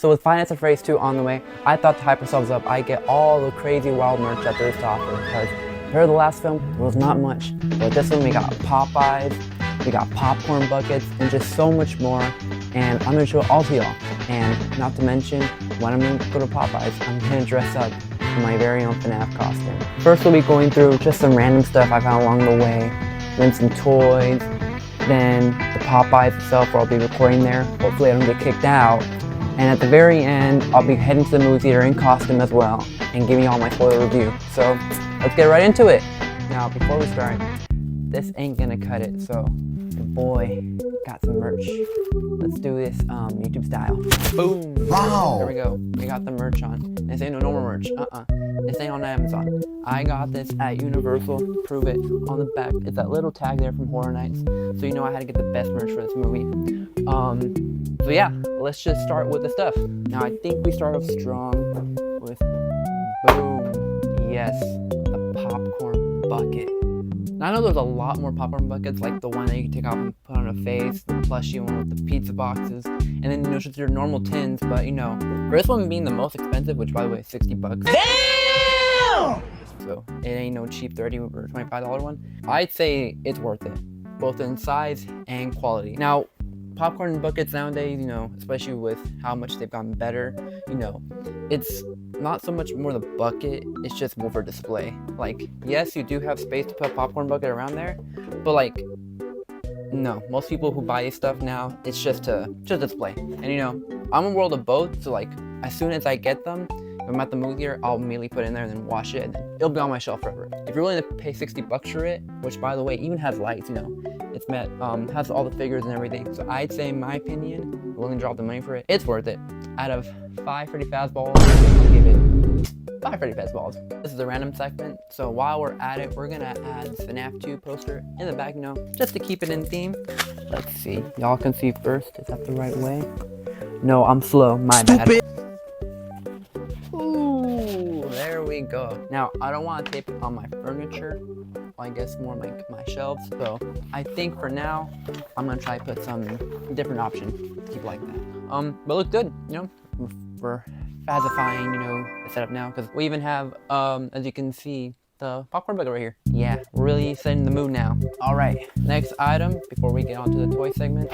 So with Five Nights at Freddy's 2 on the way, I thought to hype ourselves up, I get all the crazy wild merch that there is to offer, because compared to the last film, there was not much. But this one, we got Popeyes, we got popcorn buckets, and just so much more. And I'm gonna show it all to y'all. And not to mention, when I'm gonna go to Popeyes, I'm gonna dress up in my very own FNAF costume. First, we'll be going through just some random stuff I found along the way, then some toys, then the Popeyes itself, where I'll be recording there. Hopefully I don't get kicked out. And at the very end, I'll be heading to the movie theater in costume as well, and giving y'all my spoiler review. So let's get right into it. Now, before we start, this ain't gonna cut it, so the boy got some merch. Let's do this YouTube style. Boom! Wow! There we go. We got the merch on. This ain't no normal merch. This ain't on Amazon. I got this at Universal. Prove it. On the back, it's that little tag there from Horror Nights. So you know I had to get the best merch for this movie. So yeah, let's just start with the stuff. Now I think we start off strong with, boom, yes, the popcorn bucket. Now I know there's a lot more popcorn buckets, like the one that you can take off and put on a face, the plushy one with the pizza boxes, and then just your normal tins. But you know, for this one being the most expensive, which by the way is 60 bucks. Damn! So it ain't no cheap 30 or $25 one. I'd say it's worth it, both in size and quality. Now, popcorn buckets nowadays, you know, especially with how much they've gotten better, you know, it's not so much more the bucket, it's just more for display. Like, yes, you do have space to put a popcorn bucket around there, but like, no, most people who buy this stuff now, it's just to display. And you know, I'm a world of both, so like, as soon as I get them, if I'm at the movie theater, I'll immediately put it in there and then wash it, and then it'll be on my shelf forever. If you're willing to pay 60 bucks for it, which by the way, even has lights, you know, it's has all the figures and everything. So I'd say, in my opinion, willing to drop the money for it, it's worth it. Out of 5 Freddy Fazballs, I'll give it 5 Freddy Fazballs. This is a random segment, so while we're at it, we're gonna add FNAF 2 poster in the back, you know, just to keep it in theme. Let's see, y'all can see first. Is that the right way? No, I'm slow, my bad. Ooh, there we go. Now, I don't want to tape it on my furniture. I guess more like my shelves. So I think for now, I'm gonna try to put some different option to keep like that. But look good, you know, we're fazifying, you know, the setup now, because we even have, as you can see, the popcorn bucket right here. Yeah, really setting the mood now. All right, next item before we get on to the toy segment.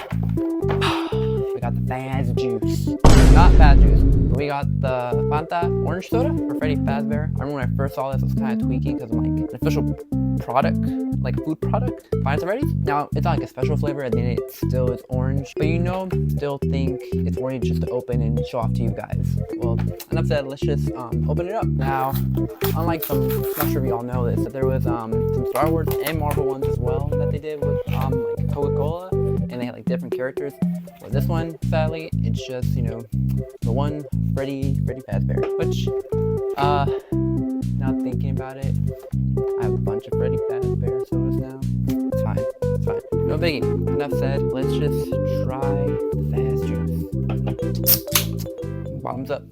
We got the Faz Juice. Not Faz Juice, but we got the Fanta orange soda for Freddy Fazbear. I remember when I first saw this, I was kind of tweaking because I'm like, an official product, like food product, Five Nights at Freddy's. Now, it's not like a special flavor, at the end it still is orange, but you know, still think it's worthy just to open and show off to you guys. Well, enough said, let's just open it up. Now, unlike some, not sure if y'all know this, that there was some Star Wars and Marvel ones as well that they did with like Coca-Cola, and they had like different characters. Well, this one, sadly, it's just, you know, the one Freddy Fazbear, which, now thinking about it, I have a bunch of Freddy Fazbear sodas now. It's fine, it's fine. No biggie. Enough said, let's just try the Faz Juice. Bottoms up.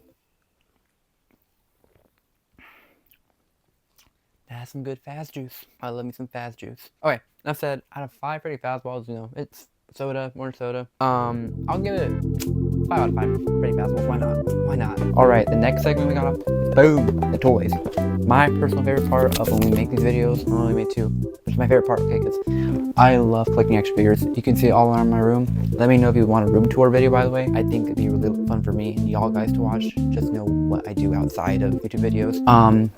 That's some good Faz Juice. I love me some Faz Juice. Okay, enough said, out of 5 Freddy Fazballs, you know, it's soda, orange soda. I'll give it 5 out of 5 Freddy Fazballs. Why not? Why not? All right, the next segment we got up, boom, the toys. My personal favorite part of when we make these videos, I only made 2, which is my favorite part, okay, because I love collecting action figures. You can see it all around my room. Let me know if you want a room tour video, by the way. I think it'd be really fun for me and y'all guys to watch. Just know what I do outside of YouTube videos.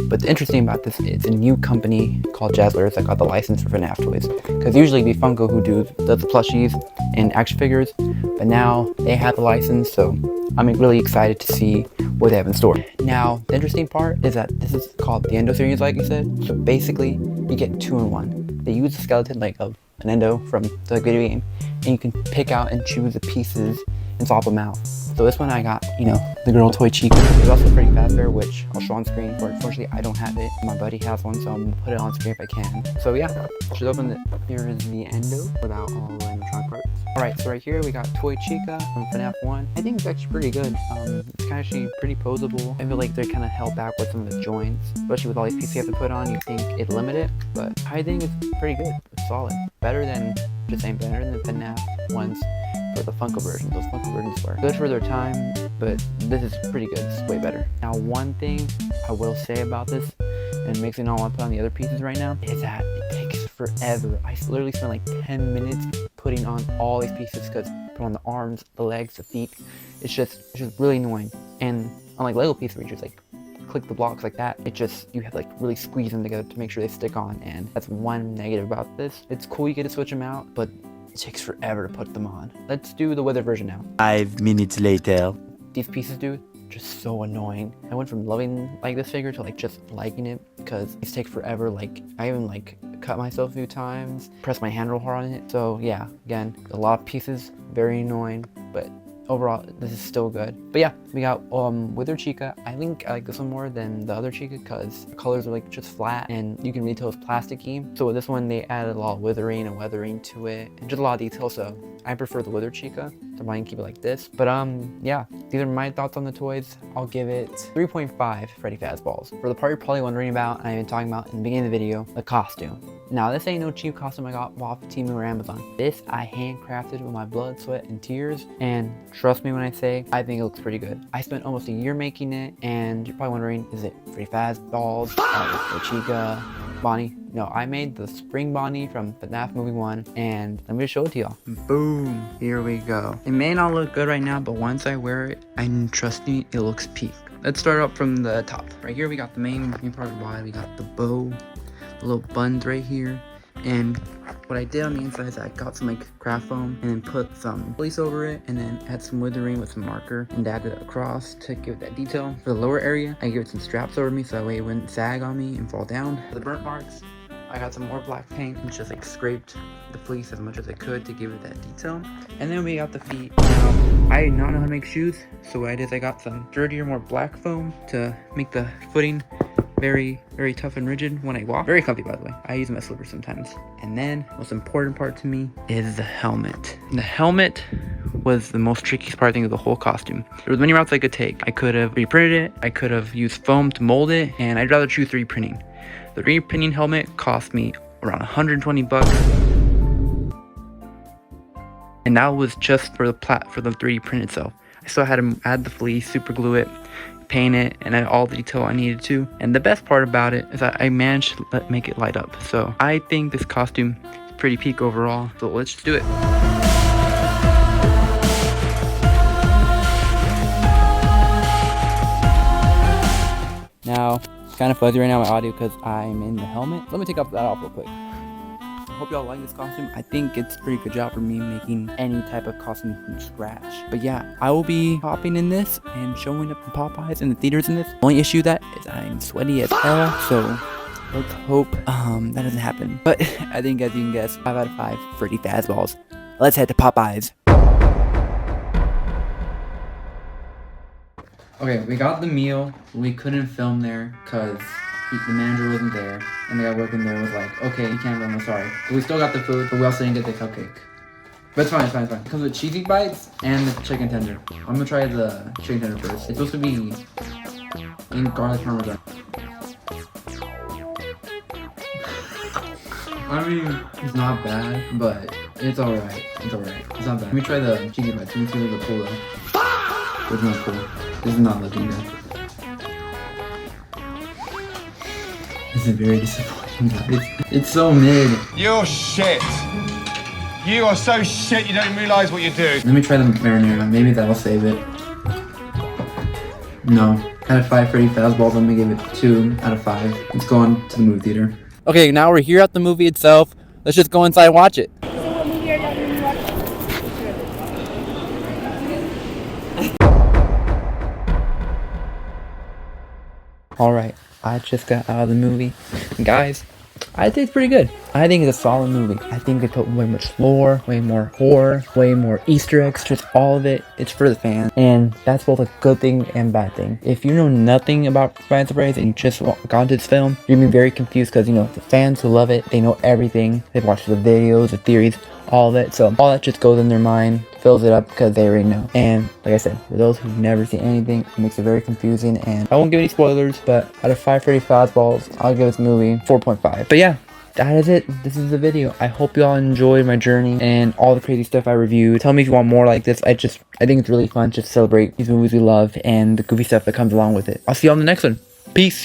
But the interesting about this, it's a new company called Jazzlers that got the license for FNAF toys. Because usually it'd be Funko who does the plushies and action figures, but now they have the license, so I'm really excited to see what they have in store. Now, the interesting part is that this is called the Endo series, like you said. So basically, you get 2-in-1. They use a skeleton like of an Endo from the video game, and you can pick out and choose the pieces and swap them out. So this one I got, you know, the girl toy Chica. There's also Freddy Fazbear, which I'll show on screen, but unfortunately I don't have it. My buddy has one, so I'm gonna put it on screen if I can. So yeah, just open it. Here is the Endo without all the animatronic parts. Alright, so right here we got Toy Chica from FNAF 1. I think it's actually pretty good. It's kind of actually pretty posable. I feel like they're kind of held back with some of the joints, especially with all these pieces you have to put on. You think it's limited, but I think it's pretty good. It's solid. Better than, just saying, better than FNAF 1's for the Funko versions. Those Funko versions were good for their time, but this is pretty good. It's way better. Now, one thing I will say about this, and it makes me not want to put on the other pieces right now, is that it takes forever. I literally spent like 10 minutes putting on all these pieces because put on the arms, the legs, the feet. It's just really annoying. And unlike Lego pieces where you just like click the blocks like that, you have to like really squeeze them together to make sure they stick on, and that's one negative about this. It's cool you get to switch them out, but it takes forever to put them on. Let's do the weather version now. 5 minutes later. These pieces, dude, just so annoying. I went from loving like this figure to like just liking it because these take forever. Like I even like cut myself a few times, press my hand real hard on it. So yeah, again, a lot of pieces, very annoying, but overall this is still good. But yeah, we got Wither Chica. I think I like this one more than the other Chica because the colors are like just flat and you can really tell it's plasticky. So with this one they added a lot of withering and weathering to it and just a lot of detail, so I prefer the Wither Chica. So I can keep it like this. But yeah, these are my thoughts on the toys. I'll give it 3.5 Freddy Fazballs. For the part you're probably wondering about, and I've been talking about in the beginning of the video, the costume. Now this ain't no cheap costume I got off Temu or Amazon. This I handcrafted with my blood, sweat, and tears, and trust me when I say I think it looks pretty good. I spent almost a year making it, and you're probably wondering, is it Freddy Fazballs, or Chica, Bonnie? No, I made the spring Bonnie from FNAF movie 1, and let me just show it to y'all. Boom, here we go. It may not look good right now, but once I wear it, trust me, it looks peak. Let's start up from the top. Right here we got the main part of the body. We got the bow, the little buns right here, and what I did on the inside is I got some like craft foam and then put some fleece over it, and then add some withering with some marker and dabbed it across to give it that detail. For the lower area, I gave it some straps over me so that way it wouldn't sag on me and fall down. For the burnt marks, I got some more black paint and just like scraped the fleece as much as I could to give it that detail. And then we got the feet. Now, I did not know how to make shoes, so what I did is I got some sturdier, more black foam to make the footing very, very tough and rigid when I walk. Very comfy, by the way. I use them as slippers sometimes. And then, most important part to me is the helmet. The helmet was the most trickiest part, I think, of the whole costume. There was many routes I could take. I could have reprinted it, I could have used foam to mold it, and I'd rather choose 3D printing. The 3D printing helmet cost me around 120 bucks. And that was just for the 3D print itself. I still had to add the fleece, super glue it, paint it, and add all the detail I needed to. And the best part about it is that I managed to make it light up. So I think this costume is pretty peak overall. So let's just do it. Now, it's kind of fuzzy right now, my audio, because I'm in the helmet. Let me take that off real quick. I hope y'all like this costume. I think it's a pretty good job for me making any type of costume from scratch. But yeah, I will be hopping in this and showing up in Popeyes in the theaters in this. The only issue that is I'm sweaty as hell, so let's hope that doesn't happen. But I think, as you can guess, 5 out of 5 Freddy Fazballs. Let's head to Popeyes. Okay, we got the meal. We couldn't film there because the manager wasn't there, and the guy working there was like, okay, you can't film, I'm sorry. But we still got the food, but we also didn't get the cupcake. But it's fine, it's fine, it's fine. It comes with cheesy bites and the chicken tender. I'm gonna try the chicken tender first. It's supposed to be in garlic parmesan. I mean, it's not bad, but it's alright. It's alright. It's not bad. Let me try the cheesy bites. Let me see the cool though. It's not cool. This is not looking good. This is very disappointing, guys. It's so mid. You're shit. You are so shit you don't realise what you're doing. Let me try the marinara. Maybe that'll save it. No. Out of 5 Freddy Fazballs, I'm gonna give it 2 out of 5. Let's go on to the movie theater. Okay, now we're here at the movie itself. Let's just go inside and watch it. So what movie are you going to watch? Alright, I just got out of the movie. And guys, I think it's pretty good. I think it's a solid movie. I think they put way much lore, way more horror, way more Easter eggs, just all of it. It's for the fans. And that's both a good thing and bad thing. If you know nothing about Five Nights and you just got into this film, you're gonna be very confused because, you know, the fans who love it, they know everything. They've watched the videos, the theories, all of it. So all that just goes in their mind, fills it up because they already know. And like I said, for those who've never seen anything, it makes it very confusing. And I won't give any spoilers, but out of 5 Freddy Fazballs, I'll give this movie 4.5. But yeah, that is it. This is the video. I hope y'all enjoyed my journey and all the crazy stuff I reviewed. Tell me if you want more like this. I think it's really fun to celebrate these movies we love and the goofy stuff that comes along with it. I'll see y'all in the next one. Peace.